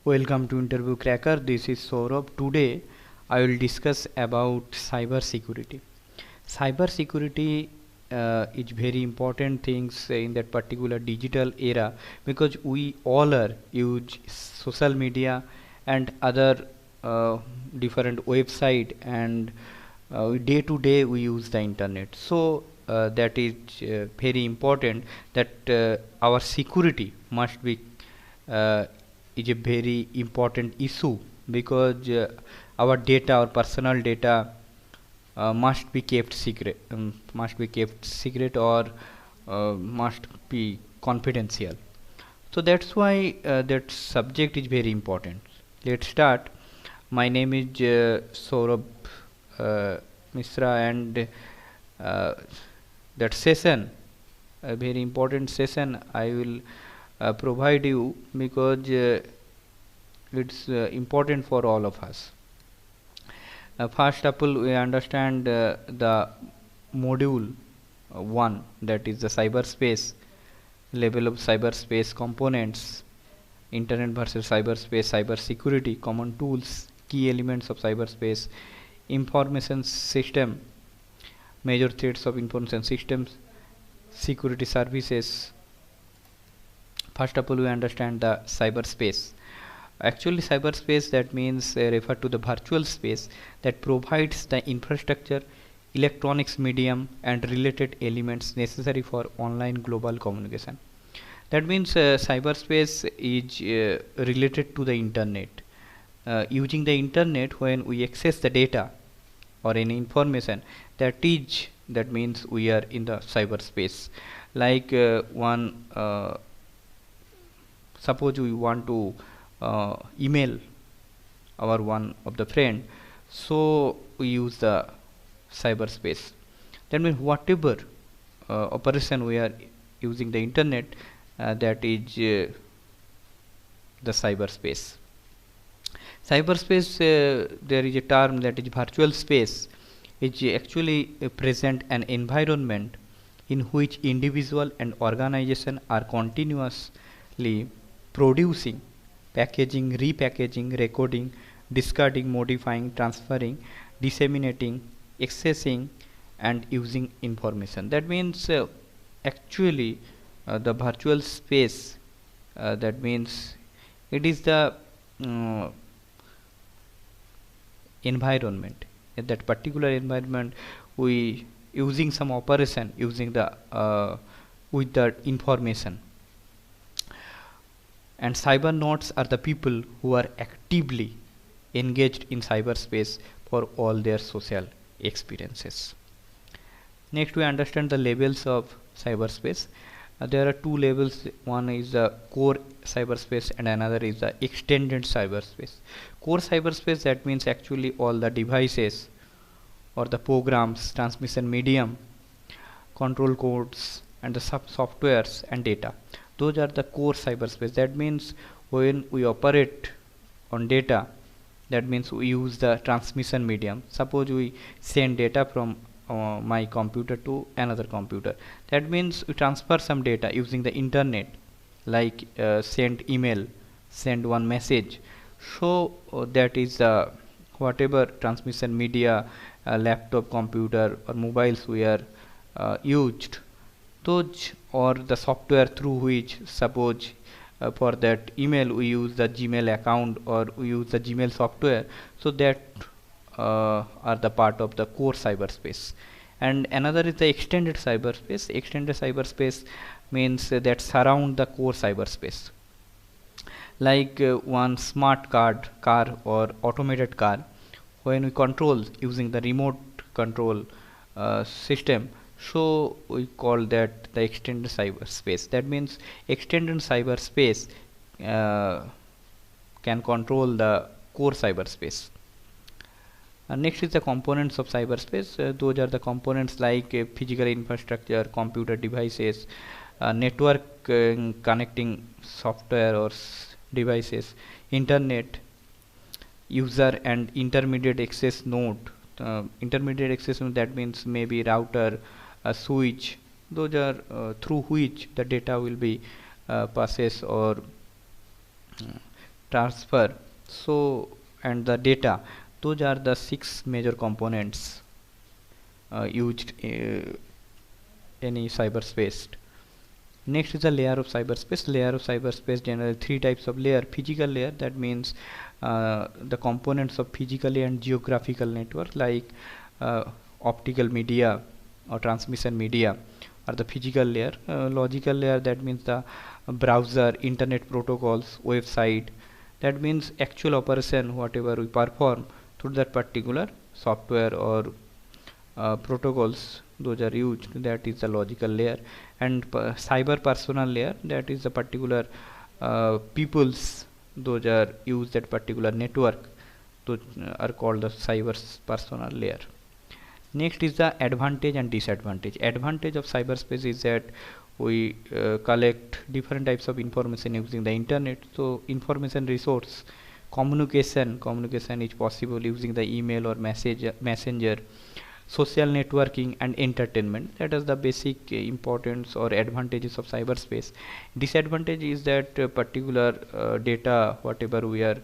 Welcome to Interview Cracker. This is Saurabh. Today I will discuss about cyber security. Cyber security is very important things in that particular digital era because we all are use social media and other different website and day to day we use the internet. So that is very important that our security must be uh, is a very important issue because our data, our personal data must be kept secret or must be confidential. So that's why that subject is very important. Let's start. My name is Saurabh uh, Misra, and uh, that session, a very important session, I will provide you because it's important for all of us. First of all, we understand the module 1, that is the cyberspace, level of cyberspace components, internet versus cyberspace, cyber security, common tools, key elements of cyberspace, information system, major threats of information systems, security services. First of all, we understand the cyberspace. Actually, cyberspace, that means refer to the virtual space that provides the infrastructure, electronics medium and related elements necessary for online global communication. That means cyberspace is related to the internet. Using the internet, when we access the data or any information, that means we are in the cyberspace. Like one suppose we want to email our one of the friend, so we use the cyberspace. That means whatever operation we are using the internet, that is the cyberspace. Cyberspace, there is a term that is virtual space, which actually present an environment in which individual and organization are continuously producing, packaging, repackaging, recording, discarding, modifying, transferring, disseminating, accessing and using information. That means actually the virtual space, that means it is the uh, environment. In that particular environment, we using some operation using the with the information. And cybernauts are the people who are actively engaged in cyberspace for all their social experiences. Next, we understand the levels of cyberspace. There are two levels. One is the core cyberspace and another is the extended cyberspace. Core cyberspace, that means actually all the devices or the programs, transmission medium, control codes and the softwares and data. Those are the core cyberspace. That means when we operate on data, that means we use the transmission medium. Suppose we send data from my computer to another computer, that means we transfer some data using the internet, like send email, send one message. So that is whatever transmission media, laptop, computer or mobiles we are used, those or the software through which, suppose for that email we use the Gmail account or we use the Gmail software, so that are the part of the core cyberspace. And another is the extended cyberspace. Extended cyberspace means that surround the core cyberspace, like one smart car or automated car. When we control using the remote control system, so we call that the extended cyberspace. That means extended cyberspace uh, can control the core cyberspace. Next is the components of cyberspace. Those are the components like physical infrastructure, computer devices, network connecting software or devices, internet, user and intermediate access node. Intermediate access node, that means maybe router, a switch. Those are through which the data will be processed or transfer, so and the data, those are the 6 major components used any cyberspace. Next is the layer of cyberspace. Layer of cyberspace generally 3 types of layer. Physical layer, that means the components of physically and geographical network, like optical media or transmission media are the physical layer. Logical layer, that means the browser, internet protocols, website, that means actual operation whatever we perform through that particular software or protocols, those are used, that is the logical layer. And cyber personal layer, that is the particular peoples, those are use that particular network, those are called the cyber personal layer. Next is the advantage and disadvantage. Advantage of cyberspace is that we collect different types of information using the internet. So information resource, communication is possible using the email or messenger, social networking and entertainment. That is the basic importance or advantages of cyberspace. Disadvantage is that particular data whatever we are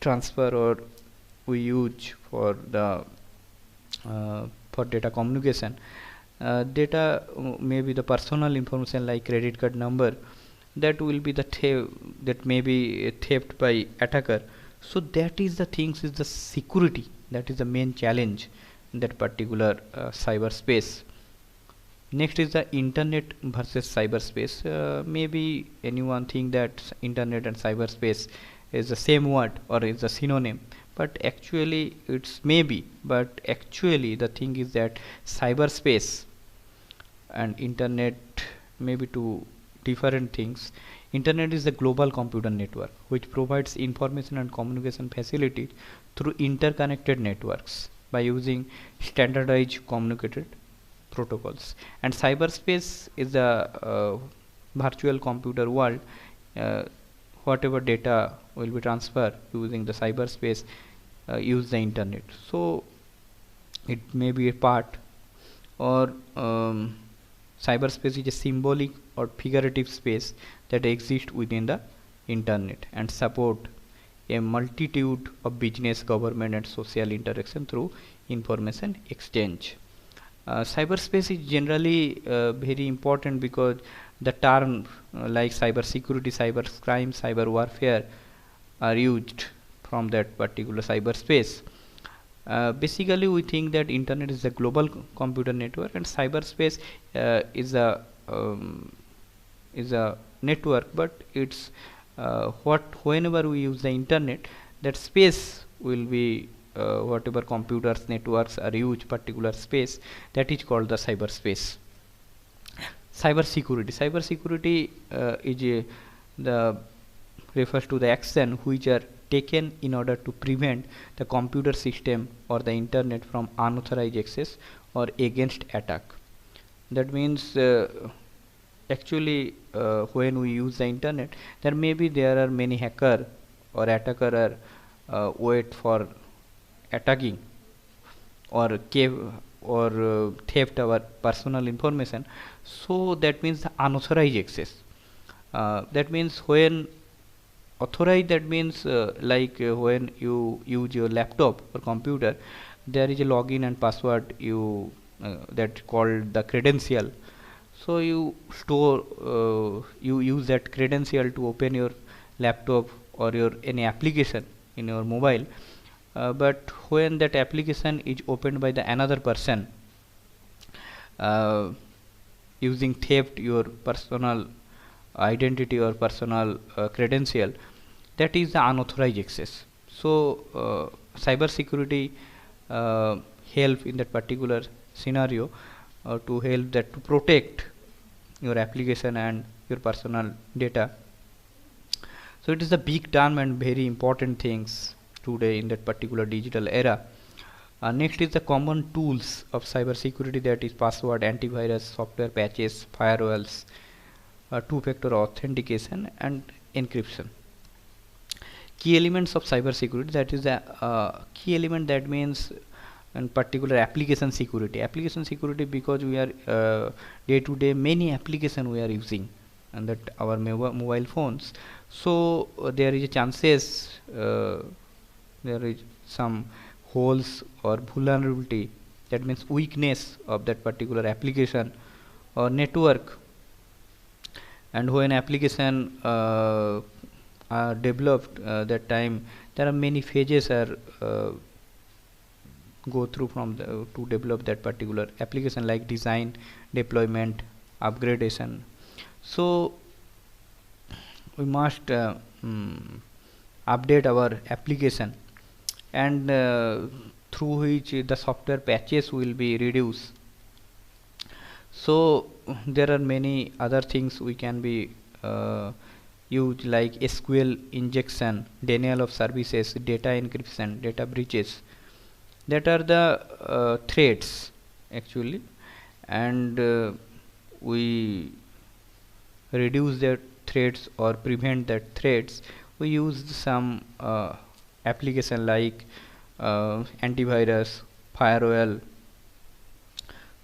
transfer or we use for the for data communication, data maybe the personal information like credit card number, that will be the that may be theft by attacker. So that is the things is the security, that is the main challenge in that particular cyberspace. Next is the internet versus cyberspace. Maybe anyone think that internet and cyberspace is the same word or is a synonym, but actually it's maybe, but actually the thing is that cyberspace and internet may be two different things. Internet is a global computer network which provides information and communication facilities through interconnected networks by using standardized communicated protocols. And cyberspace is a virtual computer world. Whatever data will be transferred using the cyberspace use the internet. So it may be a part, or cyberspace is a symbolic or figurative space that exists within the internet and support a multitude of business, government and social interaction through information exchange. Cyberspace is generally very important because the term like cyber security, cyber crime, cyber warfare are used from that particular cyberspace. Basically we think that internet is a global computer network and cyberspace is a network, but it's whenever we use the internet, that space will be whatever computers networks are used particular space, that is called the cyberspace. Cyber security is the refers to the action which are taken in order to prevent the computer system or the internet from unauthorized access or against attack. That means actually when we use the internet, there are many hacker or attacker are wait for attacking or theft our personal information. So that means the unauthorized access. That means when authorized, that means when you use your laptop or computer, there is a login and password you that called the credential. So you store you use that credential to open your laptop or your any application in your mobile. But when that application is opened by the another person using theft your personal identity or personal credential, that is the unauthorized access. So cyber security help in that particular scenario to help that to protect your application and your personal data. So it is a big term and very important things today in that particular digital era. Next is the common tools of cyber security, that is password, antivirus, software patches, firewalls, two-factor authentication and encryption. Key elements of cyber security, that is the key element, that means in particular application security. Application security because we are day to day many application we are using and that our mobile phones. So there is a chances there is some holes or vulnerability, that means weakness of that particular application or network. And when application are developed, that time there are many phases are go through from to develop that particular application, like design, deployment, upgradation. So we must update our application, and through which the software patches will be reduced. So there are many other things we can be use, like SQL injection, denial of services, data encryption, data breaches. That are the threats actually, and we reduce their threats or prevent that threats. We use some application like antivirus, firewall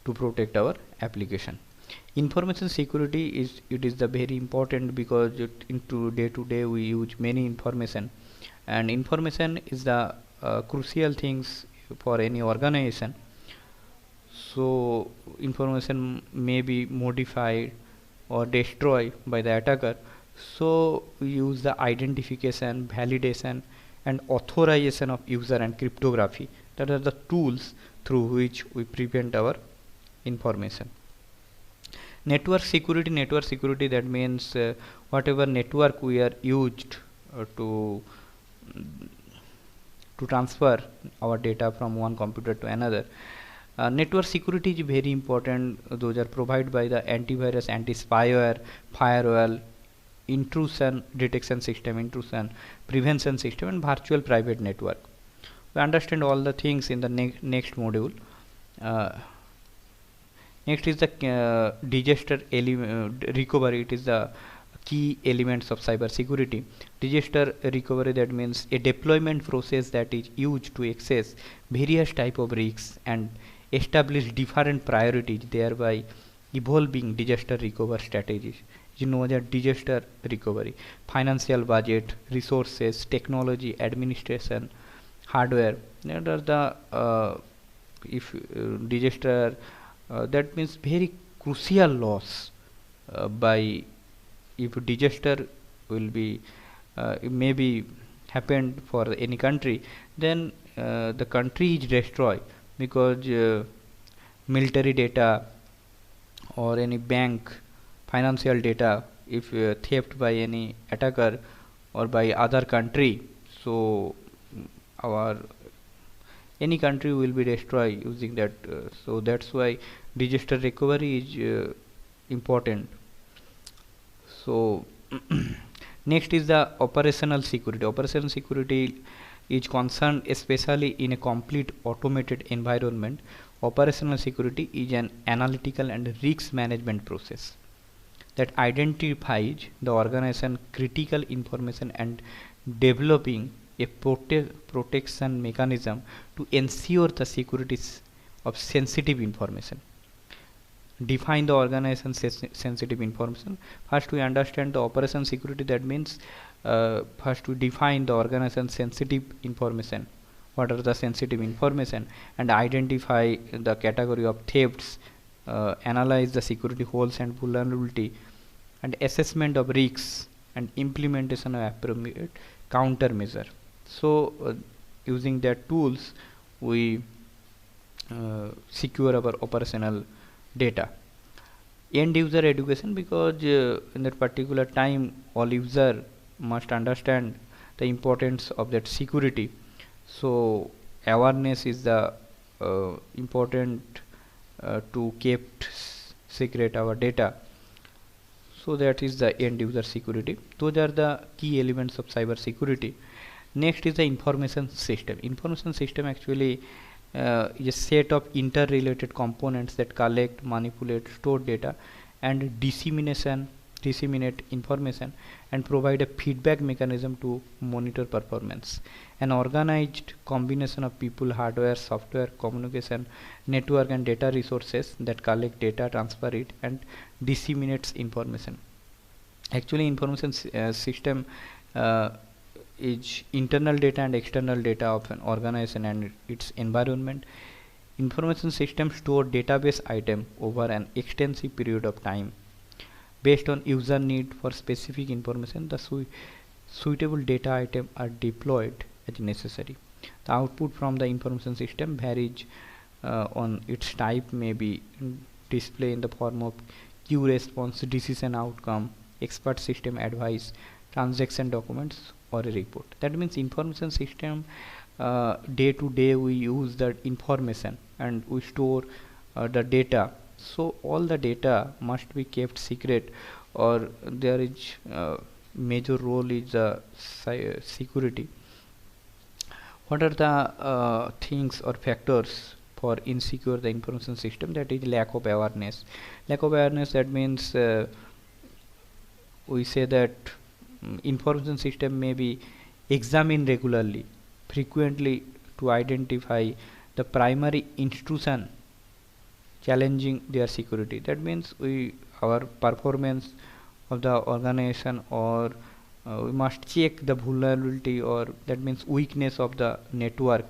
to protect our application. Information security is the very important, because into day to day we use many information, and information is the crucial things for any organization. So information may be modified or destroyed by the attacker. So we use the identification, validation, and authorization of user and cryptography. That are the tools through which we prevent our information. Network security, that means whatever network we are used to transfer our data from one computer to another. Network security is very important. Those are provided by the antivirus, anti-spyware, firewall, intrusion detection system, intrusion prevention system, and virtual private network. We understand all the things in the next module. Next is the disaster recovery. It is the key elements of cyber security. Disaster recovery, that means a deployment process that is used to access various type of risks and establish different priorities, thereby evolving disaster recovery strategies. You know that disaster recovery, financial budget, resources, technology, administration, hardware. That are the if disaster, that means very crucial loss by, if disaster will be it may be happened for any country, then the country is destroyed, because military data or any bank financial data, if theft by any attacker or by other country, so our any country will be destroyed using that. So that's why disaster recovery is important. So next is the operational security. Operational security is concerned especially in a complete automated environment. Operational security is an analytical and risk management process that identifies the organization critical information and developing a protection mechanism to ensure the security of sensitive information. Define the organization sensitive information. First we understand the operation security, that means first we define the organization sensitive information, what are the sensitive information, and identify the category of thefts, analyze the security holes and vulnerability, and assessment of risks, and implementation of appropriate countermeasure. So using that tools we secure our operational data. End user education, because in that particular time all user must understand the importance of that security. So awareness is the important to keep secret our data. So that is the end user security. Those are the key elements of cyber security. Next is the information system. Information system actually is a set of interrelated components that collect, manipulate, store data, and disseminate information, and provide a feedback mechanism to monitor performance. An organized combination of people, hardware, software, communication, network, and data resources that collect data, transfer it, and disseminates information. Actually, information system uh, is internal data and external data of an organization and its environment. Information system store database item over an extensive period of time. Based on user need for specific information, the suitable data item are deployed as necessary. The output from the information system varies on its type, may be display in the form of queue response, decision outcome, expert system advice, transaction documents, or a report. That means information system, day to day we use that information and we store the data. So all the data must be kept secret, or there is major role is security. What are the things or factors for insecure the information system? That is lack of awareness. Lack of awareness, that means we say that information system may be examined regularly, frequently, to identify the primary intrusion challenging their security. That means our performance of the organization, or we must check the vulnerability, or that means weakness of the network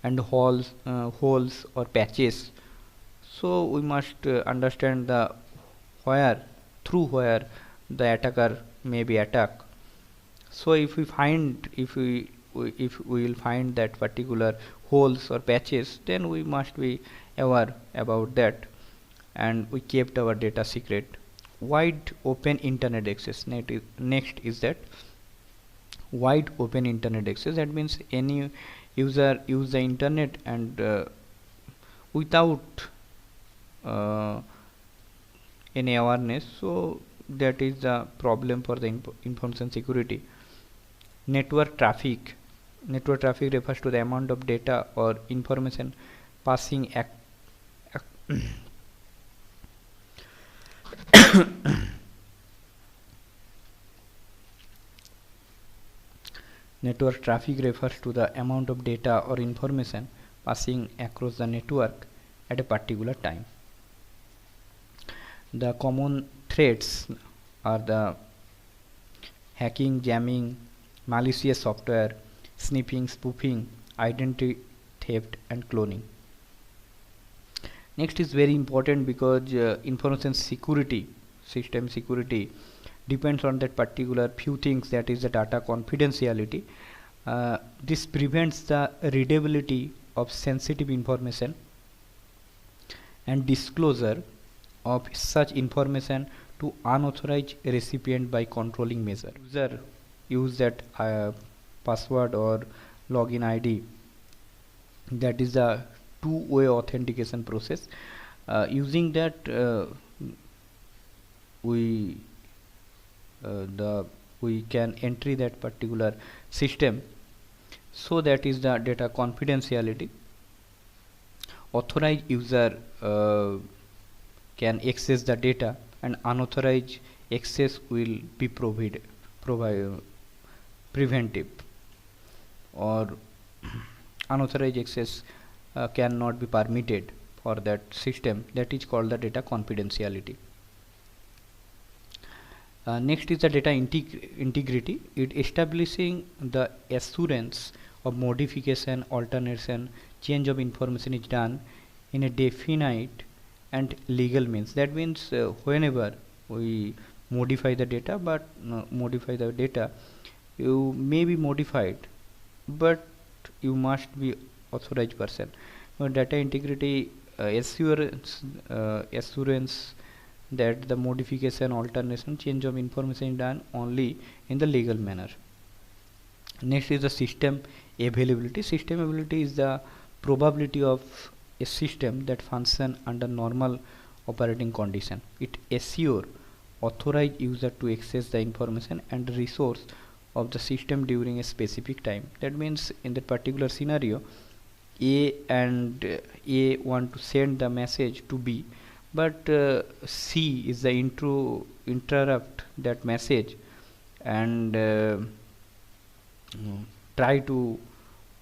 and holes or patches. So we must understand the where through where the attacker may be attack. So if we will find that particular holes or patches, then we must be aware about that, and we kept our data secret. Wide open internet access. Next is that wide open internet access. That means any user use the internet and without uh, any awareness. So that is the problem for the information security. Network traffic refers to the amount of data or information passing network traffic refers to the amount of data or information passing across the network at a particular time. The common threats are the hacking, jamming, malicious software, sniffing, spoofing, identity theft, and cloning. Next is very important, because information security, system security, depends on that particular few things, that is the data confidentiality. This prevents the readability of sensitive information and disclosure of such information to unauthorized recipient by controlling measure. User use that password or login ID, that is a two-way authentication process. Using that we we can entry that particular system. So that is the data confidentiality. Authorized user can access the data, and unauthorized access will be preventive, or unauthorized access cannot be permitted for that system. That is called the data confidentiality. Next is the data integrity. It establishing the assurance of modification, alternation, change of information is done in a definite and legal means. That means whenever we modify the data, you may be modified, but you must be authorized person. Data integrity assurance that the modification, alternation, change of information is done only in the legal manner. Next is the system availability. System availability is the probability of a system that function under normal operating condition. It assure authorized user to access the information and resource of the system during a specific time. That means in that particular scenario, A and A want to send the message to B, but C is the interrupt that message and try to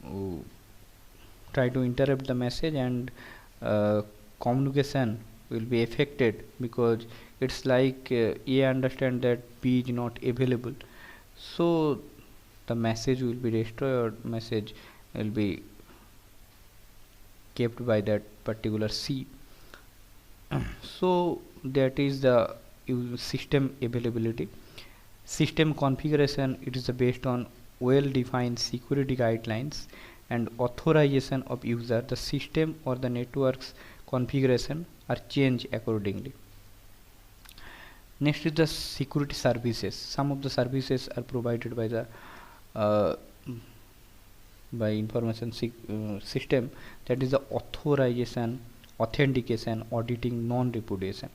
uh, try to interrupt the message, and communication will be affected, because it's like A understand that B is not available, so the message will be destroyed, or message will be kept by that particular C. So that is the system availability. System configuration, it is based on well defined security guidelines and authorization of user. The system or the network's configuration are changed accordingly. Next is the security services. Some of the services are provided by the uh, by information system, that is the authorization, authentication, auditing, non-repudiation.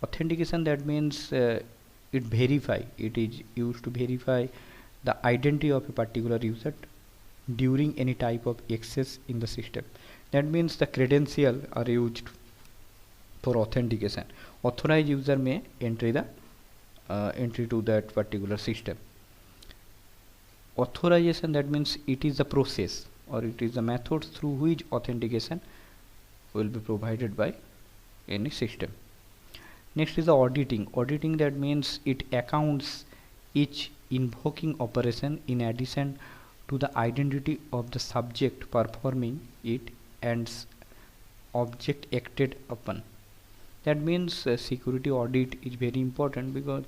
Authentication, that means it verify, it is used to verify the identity of a particular user during any type of access in the system. That means the credential are used for authentication. Authorized user may enter the entry to that particular system. Authorization, that means it is the process or it is the method through which authentication will be provided by any system. Next is the auditing. Auditing, that means it accounts each invoking operation in addition to the identity of the subject performing it and object acted upon. That means security audit is very important, because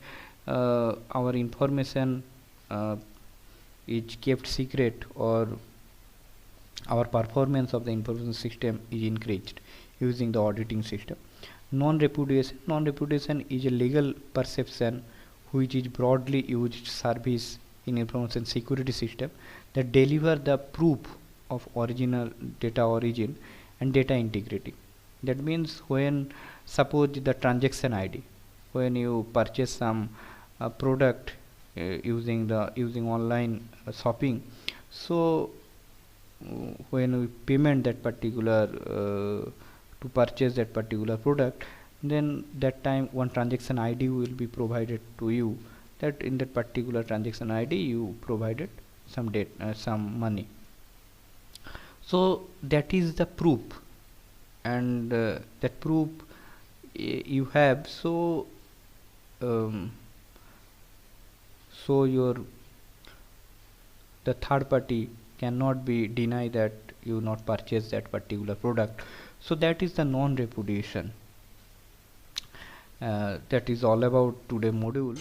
our information is kept secret, or our performance of the information system is increased using the auditing system. Non-repudiation. Non-repudiation is a legal perception which is broadly used service in information security system that deliver the proof of original data origin and data integrity. That means when suppose the transaction ID, when you purchase some product using online shopping, so when we payment that particular to purchase that particular product, then that time one transaction ID will be provided to you, that in that particular transaction ID you provided some some money. So that is the proof, and that proof you have, so um, so your the third party cannot be deny that you not purchase that particular product. So that is the non-repudiation. That is all about today module.